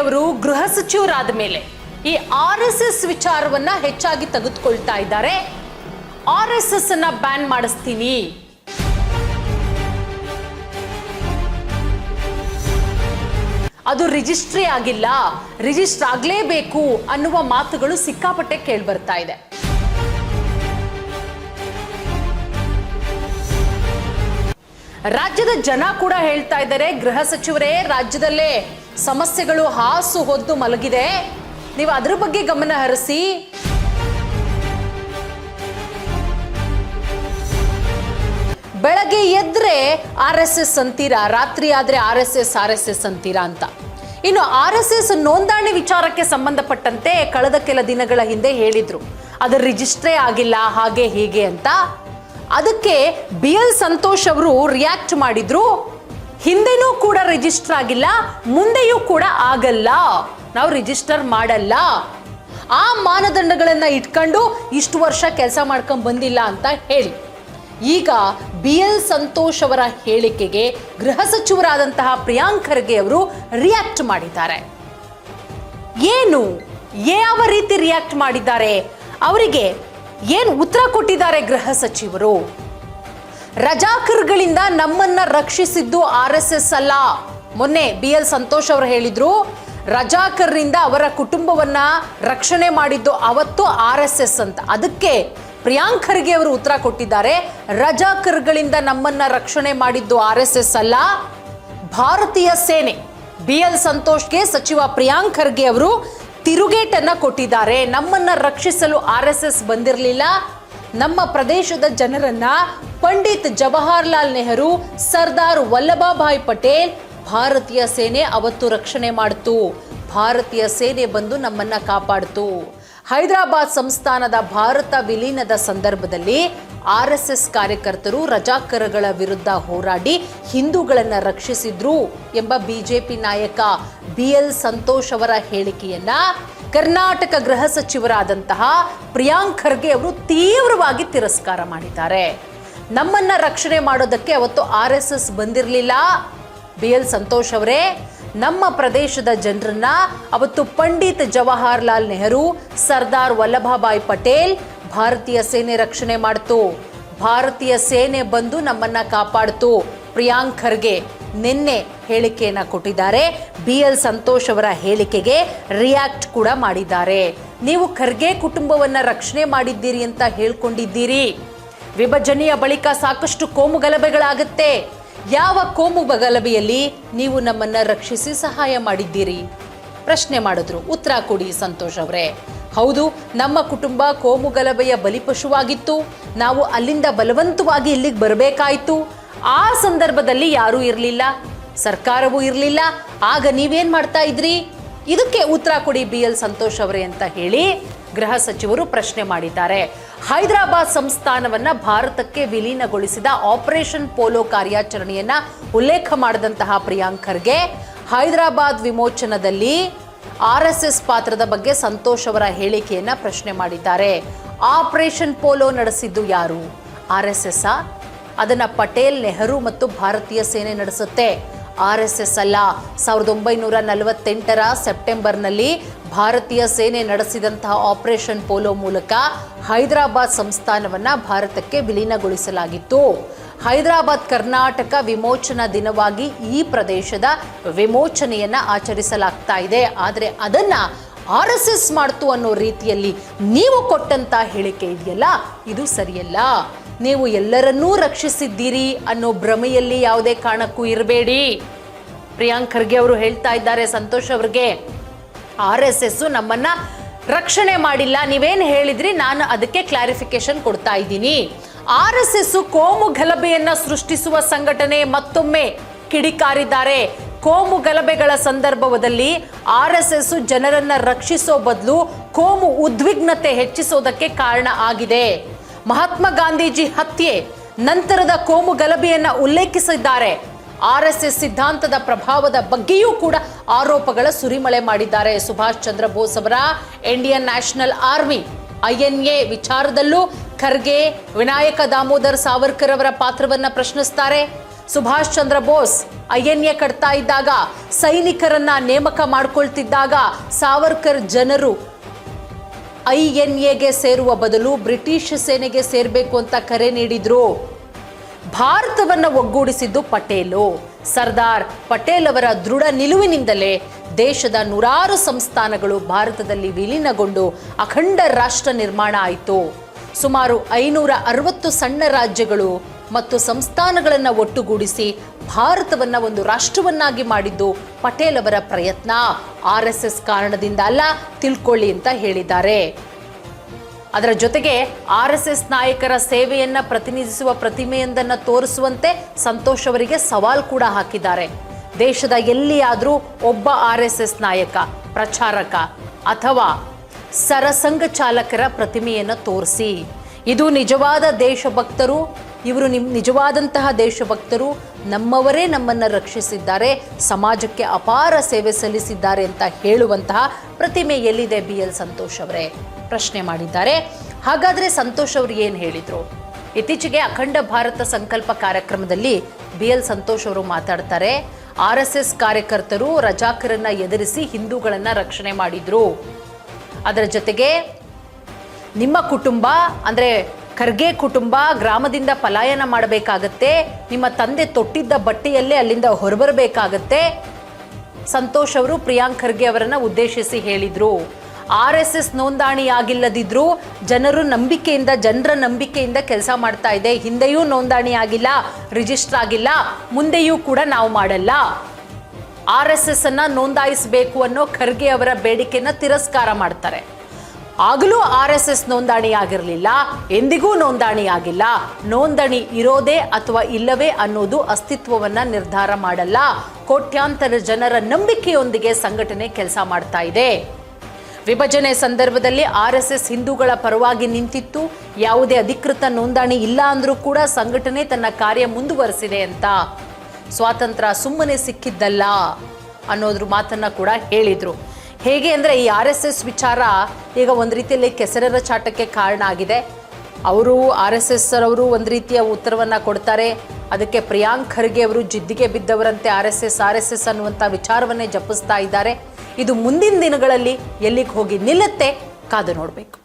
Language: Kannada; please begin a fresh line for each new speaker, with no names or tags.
ಅವರು ಗೃಹ ಸಚಿವರಾದ ಮೇಲೆ ಈ RSS ವಿಚಾರವನ್ನ ಹೆಚ್ಚಾಗಿ ತೆಗೆದುಕೊಳ್ತಾ ಇದ್ದಾರೆ. RSS ಅನ್ನ ಬ್ಯಾನ್ ಮಾಡಿಸ್ತೀನಿ, ಅದು ರಿಜಿಸ್ಟ್ರಿ ಆಗಿಲ್ಲ, ರಿಜಿಸ್ಟರ್ ಆಗಲೇಬೇಕು ಅನ್ನುವ ಮಾತುಗಳು ಸಿಕ್ಕಾಪಟ್ಟೆ ಕೇಳಿ ಬರ್ತಾ ಇದೆ. ರಾಜ್ಯದ ಜನ ಕೂಡ ಹೇಳ್ತಾ ಇದ್ದಾರೆ, ಗೃಹ ಸಚಿವರೇ, ರಾಜ್ಯದಲ್ಲೇ ಸಮಸ್ಯೆಗಳು ಹಾಸು ಹೊದ್ದು ಮಲಗಿದೆ, ನೀವು ಅದ್ರ ಬಗ್ಗೆ ಗಮನ ಹರಿಸಿ. ಬೆಳಗ್ಗೆ ಎದ್ರೆ RSS ಅಂತೀರಾ, ರಾತ್ರಿ ಆದ್ರೆ RSS ಅಂತೀರಾ ಅಂತ. ಇನ್ನು RSS ನೋಂದಣಿ ವಿಚಾರಕ್ಕೆ ಸಂಬಂಧಪಟ್ಟಂತೆ ಕಳೆದ ಕೆಲ ದಿನಗಳ ಹಿಂದೆ ಹೇಳಿದ್ರು, ಅದು ರಿಜಿಸ್ಟ್ರೇ ಆಗಿಲ್ಲ ಹಾಗೆ ಹೀಗೆ ಅಂತ. ಅದಕ್ಕೆ BL ಸಂತೋಷ್ ಅವರು ರಿಯಾಕ್ಟ್ ಮಾಡಿದ್ರು, ಹಿಂದೆನೂ ಕೂಡ ರಿಜಿಸ್ಟರ್ ಆಗಿಲ್ಲ, ಮುಂದೆಯೂ ಕೂಡ ಆಗಲ್ಲ, ನಾವು ರಿಜಿಸ್ಟರ್ ಮಾಡಲ್ಲ, ಆ ಮಾನದಂಡಗಳನ್ನ ಇಟ್ಕೊಂಡು ಇಷ್ಟು ವರ್ಷ ಕೆಲಸ ಮಾಡ್ಕೊಂಡ್ ಬಂದಿಲ್ಲ ಅಂತ ಹೇಳಿ. ಈಗ BL ಸಂತೋಷ್ ಅವರ ಹೇಳಿಕೆಗೆ ಗೃಹ ಸಚಿವರಾದಂತಹ ಪ್ರಿಯಾಂಕ್ ಖರ್ಗೆ ಅವರು ರಿಯಾಕ್ಟ್ ಮಾಡಿದ್ದಾರೆ. ಏನು, ಯಾವ ರೀತಿ ರಿಯಾಕ್ಟ್ ಮಾಡಿದ್ದಾರೆ, ಅವರಿಗೆ ಏನು ಉತ್ತರ ಕೊಟ್ಟಿದ್ದಾರೆ ಗೃಹ ಸಚಿವರು? ರಜಾಕರ್ಗಳಿಂದ ನಮ್ಮನ್ನ ರಕ್ಷಿಸಿದ್ದು RSS ಅಲ್ಲ. ಮೊನ್ನೆ BL ಸಂತೋಷ್ ಅವರು ಹೇಳಿದ್ರು, ರಜಾಕರ್ರಿಂದ ಅವರ ಕುಟುಂಬವನ್ನ ರಕ್ಷಣೆ ಮಾಡಿದ್ದು ಅವತ್ತು RSS ಅಂತ. ಅದಕ್ಕೆ ಪ್ರಿಯಾಂಕ್ ಖರ್ಗೆ ಅವರು ಉತ್ತರ ಕೊಟ್ಟಿದ್ದಾರೆ, ರಜಾಕರ್ಗಳಿಂದ ನಮ್ಮನ್ನ ರಕ್ಷಣೆ ಮಾಡಿದ್ದು RSS ಅಲ್ಲ, ಭಾರತೀಯ ಸೇನೆ. BL ಸಂತೋಷ್ಗೆ ಸಚಿವ ಪ್ರಿಯಾಂಕ್ ಖರ್ಗೆ ಅವರು ತಿರುಗೇಟನ್ನ ಕೊಟ್ಟಿದ್ದಾರೆ. ನಮ್ಮನ್ನ ರಕ್ಷಿಸಲು RSS ಬಂದಿರಲಿಲ್ಲ, ನಮ್ಮ ಪ್ರದೇಶದ ಜನರನ್ನ ಪಂಡಿತ್ ಜವಾಹರ್ಲಾಲ್ ನೆಹರು, ಸರ್ದಾರ್ ವಲ್ಲಭಭಾಯ್ ಪಟೇಲ್, ಭಾರತೀಯ ಸೇನೆ ಅವತ್ತು ರಕ್ಷಣೆ ಮಾಡಿತು, ಭಾರತೀಯ ಸೇನೆ ಬಂದು ನಮ್ಮನ್ನ ಕಾಪಾಡಿತು. ಹೈದರಾಬಾದ್ ಸಂಸ್ಥಾನದ ಭಾರತ ವಿಲೀನದ ಸಂದರ್ಭದಲ್ಲಿ RSS ಕಾರ್ಯಕರ್ತರು ರಜಾಕರಗಳ ವಿರುದ್ಧ ಹೋರಾಡಿ ಹಿಂದೂಗಳನ್ನ ರಕ್ಷಿಸಿದ್ರು ಎಂಬ BJP ನಾಯಕ BL ಸಂತೋಷ್ ಅವರ ಹೇಳಿಕೆಯನ್ನ ಕರ್ನಾಟಕ ಗೃಹ ಸಚಿವರಾದಂತಹ ಪ್ರಿಯಾಂಕ್ ಖರ್ಗೆ ಅವರು ತೀವ್ರವಾಗಿ ತಿರಸ್ಕಾರ ಮಾಡಿದ್ದಾರೆ. ನಮ್ಮನ್ನ ರಕ್ಷಣೆ ಮಾಡೋದಕ್ಕೆ ಅವತ್ತು RSS ಬಂದಿರಲಿಲ್ಲ BL ಸಂತೋಷ್ ಅವರೇ, ನಮ್ಮ ಪ್ರದೇಶದ ಜನರನ್ನ ಅವತ್ತು ಪಂಡಿತ್ ಜವಾಹರ್ಲಾಲ್ ನೆಹರು, ಸರ್ದಾರ್ ವಲ್ಲಭಭಾಯ್ ಪಟೇಲ್, ಭಾರತೀಯ ಸೇನೆ ರಕ್ಷಣೆ ಮಾಡ್ತು, ಭಾರತೀಯ ಸೇನೆ ಬಂದು ನಮ್ಮನ್ನ ಕಾಪಾಡ್ತು. ಪ್ರಿಯಾಂಕ್ ಖರ್ಗೆ ನಿನ್ನೆ ಹೇಳಿಕೆಯನ್ನ ಕೊಟ್ಟಿದ್ದಾರೆ. BL ಸಂತೋಷ್ ಅವರ ಹೇಳಿಕೆಗೆ ರಿಯಾಕ್ಟ್ ಕೂಡ ಮಾಡಿದ್ದಾರೆ. ನೀವು ಖರ್ಗೆ ಕುಟುಂಬವನ್ನ ರಕ್ಷಣೆ ಮಾಡಿದ್ದೀರಿ ಅಂತ ಹೇಳ್ಕೊಂಡಿದ್ದೀರಿ, ವಿಭಜನೆಯ ಬಳಿಕ ಸಾಕಷ್ಟು ಕೋಮು ಗಲಭೆಗಳಾಗುತ್ತೆ, ಯಾವ ಕೋಮು ಗಲಭೆಯಲ್ಲಿ ನೀವು ನಮ್ಮನ್ನ ರಕ್ಷಿಸಿ ಸಹಾಯ ಮಾಡಿದ್ದೀರಿ? ಪ್ರಶ್ನೆ ಮಾಡಿದ್ರು. ಉತ್ತರ ಕೊಡಿ ಸಂತೋಷ್ ಅವರೇ. ಹೌದು, ನಮ್ಮ ಕುಟುಂಬ ಕೋಮು ಗಲಭೆಯ ಬಲಿಪಶುವಾಗಿತ್ತು, ನಾವು ಅಲ್ಲಿಂದ ಬಲವಂತವಾಗಿ ಇಲ್ಲಿಗೆ ಬರಬೇಕಾಯಿತು. ಆ ಸಂದರ್ಭದಲ್ಲಿ ಯಾರೂ ಇರಲಿಲ್ಲ, ಸರ್ಕಾರವೂ ಇರಲಿಲ್ಲ, ಆಗ ನೀವೇನ್ ಮಾಡ್ತಾ ಇದ್ರಿ? ಇದಕ್ಕೆ ಉತ್ತರ ಕೊಡಿ BL ಸಂತೋಷ್ ಅವರೇ ಅಂತ ಹೇಳಿ ಗೃಹ ಸಚಿವರು ಪ್ರಶ್ನೆ ಮಾಡಿದ್ದಾರೆ. ಹೈದರಾಬಾದ್ ಸಂಸ್ಥಾನವನ್ನ ಭಾರತಕ್ಕೆ ವಿಲೀನಗೊಳಿಸಿದ ಆಪರೇಷನ್ ಪೋಲೋ ಕಾರ್ಯಾಚರಣೆಯನ್ನ ಉಲ್ಲೇಖ ಮಾಡಿದಂತಹ ಪ್ರಿಯಾಂಕ್ ಖರ್ಗೆ ಹೈದರಾಬಾದ್ ವಿಮೋಚನದಲ್ಲಿ RSS ಪಾತ್ರದ ಬಗ್ಗೆ ಸಂತೋಷ್ ಅವರ ಹೇಳಿಕೆಯನ್ನ ಪ್ರಶ್ನೆ ಮಾಡಿದ್ದಾರೆ. ಆಪರೇಷನ್ ಪೋಲೋ ನಡೆಸಿದ್ದು ಯಾರು? RSS? ಅದನ್ನ ಪಟೇಲ್, ನೆಹರು ಮತ್ತು ಭಾರತೀಯ ಸೇನೆ ನಡೆಸುತ್ತೆ, RSS ಅಲ್ಲ. 1948ರ ಸೆಪ್ಟೆಂಬರ್ನಲ್ಲಿ ಭಾರತೀಯ ಸೇನೆ ನಡೆಸಿದಂತಹ ಆಪರೇಷನ್ ಪೋಲೋ ಮೂಲಕ ಹೈದರಾಬಾದ್ ಸಂಸ್ಥಾನವನ್ನ ಭಾರತಕ್ಕೆ ವಿಲೀನಗೊಳಿಸಲಾಗಿತ್ತು. ಹೈದರಾಬಾದ್ ಕರ್ನಾಟಕ ವಿಮೋಚನಾ ದಿನವಾಗಿ ಈ ಪ್ರದೇಶದ ವಿಮೋಚನೆಯನ್ನ ಆಚರಿಸಲಾಗ್ತಾ ಇದೆ. ಆದರೆ ಅದನ್ನ RSS ಮಾಡ್ತು ಅನ್ನೋ ರೀತಿಯಲ್ಲಿ ನೀವು ಕೊಟ್ಟಂತ ಹೇಳಿಕೆ ಇದೆಯಲ್ಲ, ಇದು ಸರಿಯಲ್ಲ. ನೀವು ಎಲ್ಲರನ್ನೂ ರಕ್ಷಿಸಿದ್ದೀರಿ ಅನ್ನೋ ಭ್ರಮೆಯಲ್ಲಿ ಯಾವುದೇ ಕಾರಣಕ್ಕೂ ಇರಬೇಡಿ. ಪ್ರಿಯಾಂಕ್ ಖರ್ಗೆ ಅವರು ಹೇಳ್ತಾ ಇದ್ದಾರೆ ಸಂತೋಷ್ ಅವರಿಗೆ, RSS ನಮ್ಮನ್ನ ರಕ್ಷಣೆ ಮಾಡಿಲ್ಲ, ನೀವೇನು ಹೇಳಿದ್ರಿ ನಾನು ಅದಕ್ಕೆ ಕ್ಲಾರಿಫಿಕೇಶನ್ ಕೊಡ್ತಾ ಇದ್ದೀನಿ. RSS ಕೋಮು ಗಲಭೆಯನ್ನ ಸೃಷ್ಟಿಸುವ ಸಂಘಟನೆ, ಮತ್ತೊಮ್ಮೆ ಕಿಡಿಕಾರಿದ್ದಾರೆ. ಕೋಮು ಗಲಭೆಗಳ ಸಂದರ್ಭದಲ್ಲಿ RSS ಜನರನ್ನ ರಕ್ಷಿಸೋ ಬದಲು ಕೋಮು ಉದ್ವಿಗ್ನತೆ ಹೆಚ್ಚಿಸೋದಕ್ಕೆ ಕಾರಣ ಆಗಿದೆ. ಮಹಾತ್ಮ ಗಾಂಧೀಜಿ ಹತ್ಯೆ ನಂತರದ ಕೋಮು ಗಲಭೆಯನ್ನ ಉಲ್ಲೇಖಿಸಿದ್ದಾರೆ. RSS ಸಿದ್ಧಾಂತದ ಪ್ರಭಾವದ ಬಗ್ಗೆಯೂ ಕೂಡ ಆರೋಪಗಳ ಸುರಿಮಳೆ ಮಾಡಿದ್ದಾರೆ. ಸುಭಾಷ್ ಚಂದ್ರ ಬೋಸ್ ಅವರ ಇಂಡಿಯನ್ ನ್ಯಾಷನಲ್ ಆರ್ಮಿ INA ವಿಚಾರದಲ್ಲೂ ಖರ್ಗೆ ವಿನಾಯಕ ದಾಮೋದರ್ ಸಾವರ್ಕರ್ ಅವರ ಪಾತ್ರವನ್ನ ಪ್ರಶ್ನಿಸ್ತಾರೆ. ಸುಭಾಷ್ ಚಂದ್ರ ಬೋಸ್ INA ಕಟ್ತಾ ಇದ್ದಾಗ, ಸೈನಿಕರನ್ನ ನೇಮಕ ಮಾಡ್ಕೊಳ್ತಿದ್ದಾಗ ಸಾವರ್ಕರ್ ಜನರು INAಗೆ ಸೇರುವ ಬದಲು ಬ್ರಿಟಿಷ್ ಸೇನೆಗೆ ಸೇರಬೇಕು ಅಂತ ಕರೆ ನೀಡಿದ್ರು. ಭಾರತವನ್ನ ಒಗ್ಗೂಡಿಸಿದ್ದು ಪಟೇಲು. ಸರ್ದಾರ್ ಪಟೇಲ್ ಅವರ ದೃಢ ನಿಲುವಿನಿಂದಲೇ ದೇಶದ ನೂರಾರು ಸಂಸ್ಥಾನಗಳು ಭಾರತದಲ್ಲಿ ವಿಲೀನಗೊಂಡು ಅಖಂಡ ರಾಷ್ಟ್ರ ನಿರ್ಮಾಣ ಆಯಿತು. ಸುಮಾರು 560 ಸಣ್ಣ ರಾಜ್ಯಗಳು ಮತ್ತು ಸಂಸ್ಥಾನಗಳನ್ನು ಒಟ್ಟುಗೂಡಿಸಿ ಭಾರತವನ್ನ ಒಂದು ರಾಷ್ಟ್ರವನ್ನಾಗಿ ಮಾಡಿದ್ದು ಪಟೇಲ್ ಅವರ ಪ್ರಯತ್ನ. RSS ಕಾರಣದಿಂದ ಅಲ್ಲ, ತಿಳ್ಕೊಳ್ಳಿ ಅಂತ ಹೇಳಿದ್ದಾರೆ. ಅದರ ಜೊತೆಗೆ RSS ನಾಯಕರ ಸೇವೆಯನ್ನ ಪ್ರತಿನಿಧಿಸುವ ಪ್ರತಿಮೆಯೊಂದನ್ನು ತೋರಿಸುವಂತೆ ಸಂತೋಷ್ ಅವರಿಗೆ ಸವಾಲ್ ಕೂಡ ಹಾಕಿದ್ದಾರೆ. ದೇಶದ ಎಲ್ಲಿಯಾದರೂ ಒಬ್ಬ RSS ನಾಯಕ, ಪ್ರಚಾರಕ ಅಥವಾ ಸರಸಂಘ ಚಾಲಕರ ಪ್ರತಿಮೆಯನ್ನು ತೋರಿಸಿ, ಇದು ನಿಜವಾದ ದೇಶಭಕ್ತರು, ಇವರು ನಿಜವಾದಂತಹ ದೇಶಭಕ್ತರು, ನಮ್ಮವರೇ ನಮ್ಮನ್ನು ರಕ್ಷಿಸಿದ್ದಾರೆ, ಸಮಾಜಕ್ಕೆ ಅಪಾರ ಸೇವೆ ಸಲ್ಲಿಸಿದ್ದಾರೆ ಅಂತ ಹೇಳುವಂತಹ ಪ್ರತಿಮೆ ಎಲ್ಲಿದೆ BL ಸಂತೋಷ್ ಅವರೇ ಪ್ರಶ್ನೆ ಮಾಡಿದ್ದಾರೆ. ಹಾಗಾದರೆ ಸಂತೋಷ್ ಅವರು ಏನು ಹೇಳಿದರು? ಇತ್ತೀಚೆಗೆ ಅಖಂಡ ಭಾರತ ಸಂಕಲ್ಪ ಕಾರ್ಯಕ್ರಮದಲ್ಲಿ BL ಸಂತೋಷ್ ಅವರು ಮಾತಾಡ್ತಾರೆ. RSS ಕಾರ್ಯಕರ್ತರು ರಜಾಕರನ್ನ ಎದುರಿಸಿ ಹಿಂದೂಗಳನ್ನ ರಕ್ಷಣೆ ಮಾಡಿದ್ರು. ಅದರ ಜೊತೆಗೆ ನಿಮ್ಮ ಕುಟುಂಬ ಅಂದರೆ ಖರ್ಗೆ ಕುಟುಂಬ ಗ್ರಾಮದಿಂದ ಪಲಾಯನ ಮಾಡಬೇಕಾಗತ್ತೆ, ನಿಮ್ಮ ತಂದೆ ತೊಟ್ಟಿದ್ದ ಬಟ್ಟೆಯಲ್ಲೇ ಅಲ್ಲಿಂದ ಹೊರಬರಬೇಕಾಗತ್ತೆ. ಸಂತೋಷ್ ಅವರು ಪ್ರಿಯಾಂಕ್ ಖರ್ಗೆ ಅವರನ್ನ ಉದ್ದೇಶಿಸಿ ಹೇಳಿದ್ರು. RSS ನೋಂದಣಿ ಆಗಿಲ್ಲದಿದ್ರೂ ಜನರ ನಂಬಿಕೆಯಿಂದ ಕೆಲಸ ಮಾಡ್ತಾ ಇದೆ. ಹಿಂದೆಯೂ ನೋಂದಣಿ ಆಗಿಲ್ಲ, ರಿಜಿಸ್ಟರ್ ಆಗಿಲ್ಲ, ಮುಂದೆಯೂ ಕೂಡ ನಾವು ಮಾಡಲ್ಲ. RSS ಅನ್ನ ನೋಂದಾಯಿಸಬೇಕು ಅನ್ನೋ ಖರ್ಗೆ ಅವರ ಬೇಡಿಕೆಯನ್ನು ತಿರಸ್ಕಾರ ಮಾಡ್ತಾರೆ. ಆಗಲೂ RSS ನೋಂದಣಿ ಆಗಿರಲಿಲ್ಲ, ಎಂದಿಗೂ ನೋಂದಣಿ ಆಗಿಲ್ಲ. ನೋಂದಣಿ ಇರೋದೇ ಅಥವಾ ಇಲ್ಲವೇ ಅನ್ನೋದು ಅಸ್ತಿತ್ವವನ್ನ ನಿರ್ಧಾರ ಮಾಡಲ್ಲ. ಕೋಟ್ಯಾಂತರ ಜನರ ನಂಬಿಕೆಯೊಂದಿಗೆ ಸಂಘಟನೆ ಕೆಲಸ ಮಾಡ್ತಾ ಇದೆ. ವಿಭಜನೆ ಸಂದರ್ಭದಲ್ಲಿ RSS ಹಿಂದೂಗಳ ಪರವಾಗಿ ನಿಂತಿತ್ತು. ಯಾವುದೇ ಅಧಿಕೃತ ನೋಂದಣಿ ಇಲ್ಲ ಅಂದ್ರೂ ಕೂಡ ಸಂಘಟನೆ ತನ್ನ ಕಾರ್ಯ ಮುಂದುವರೆಸಿದೆ ಅಂತ. ಸ್ವಾತಂತ್ರ್ಯ ಸುಮ್ಮನೆ ಸಿಕ್ಕಿದ್ದಲ್ಲ ಅನ್ನೋದ್ರ ಮಾತನ್ನ ಕೂಡ ಹೇಳಿದ್ರು. ಹೇಗೆ ಅಂದರೆ ಈ RSS ವಿಚಾರ ಈಗ ಒಂದು ರೀತಿಯಲ್ಲಿ ಕೆಸರರ ಚಾಟಕ್ಕೆ ಕಾರಣ ಆಗಿದೆ. ಅವರು RSS ಅವರು ಒಂದು ರೀತಿಯ ಉತ್ತರವನ್ನು ಕೊಡ್ತಾರೆ. ಅದಕ್ಕೆ ಪ್ರಿಯಾಂಕ್ ಖರ್ಗೆ ಅವರು ಜಿದ್ದಿಗೆ ಬಿದ್ದವರಂತೆ RSS ಅನ್ನುವಂಥ ವಿಚಾರವನ್ನೇ ಜಪಿಸ್ತಾ ಇದ್ದಾರೆ. ಇದು ಮುಂದಿನ ದಿನಗಳಲ್ಲಿ ಎಲ್ಲಿಗೆ ಹೋಗಿ ನಿಲ್ಲುತ್ತೆ ಕಾದು ನೋಡಬೇಕು.